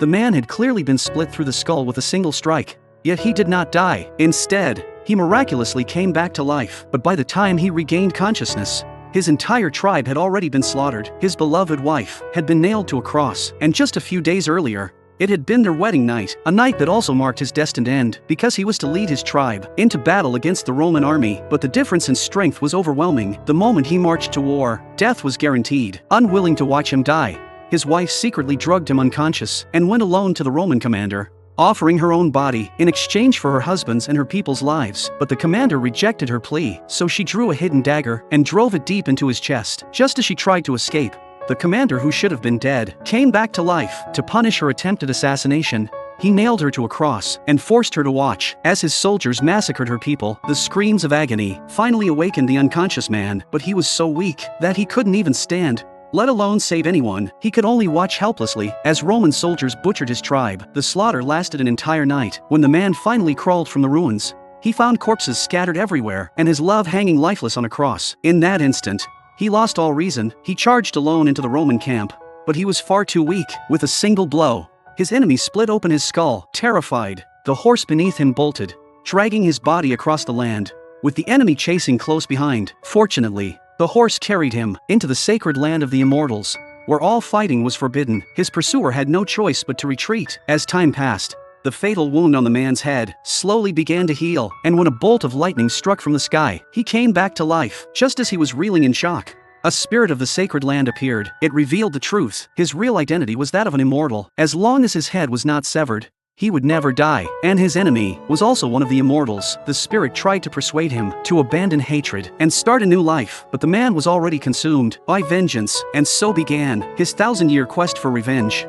The man had clearly been split through the skull with a single strike. Yet he did not die. Instead, he miraculously came back to life. But by the time he regained consciousness, his entire tribe had already been slaughtered. His beloved wife had been nailed to a cross, and just a few days earlier, it had been their wedding night, a night that also marked his destined end, because he was to lead his tribe into battle against the Roman army. But the difference in strength was overwhelming. The moment he marched to war, death was guaranteed. Unwilling to watch him die, his wife secretly drugged him unconscious and went alone to the Roman commander, offering her own body in exchange for her husband's and her people's lives. But the commander rejected her plea, so she drew a hidden dagger and drove it deep into his chest. Just as she tried to escape, the commander, who should have been dead, came back to life. To punish her attempted assassination, he nailed her to a cross and forced her to watch as his soldiers massacred her people. The screams of agony finally awakened the unconscious man, but he was so weak that he couldn't even stand, let alone save anyone. He could only watch helplessly as Roman soldiers butchered his tribe. The slaughter lasted an entire night. When the man finally crawled from the ruins, he found corpses scattered everywhere and his love hanging lifeless on a cross. In that instant, he lost all reason. He charged alone into the Roman camp, but he was far too weak. With a single blow, his enemy split open his skull. Terrified, the horse beneath him bolted, dragging his body across the land, with the enemy chasing close behind. Fortunately, the horse carried him into the sacred land of the immortals, where all fighting was forbidden. His pursuer had no choice but to retreat. As time passed, the fatal wound on the man's head slowly began to heal, and when a bolt of lightning struck from the sky, he came back to life. Just as he was reeling in shock, a spirit of the sacred land appeared. It revealed the truth. His real identity was that of an immortal. As long as his head was not severed, he would never die. And his enemy was also one of the immortals. The spirit tried to persuade him to abandon hatred and start a new life, but the man was already consumed by vengeance, and so began his 1,000-year quest for revenge.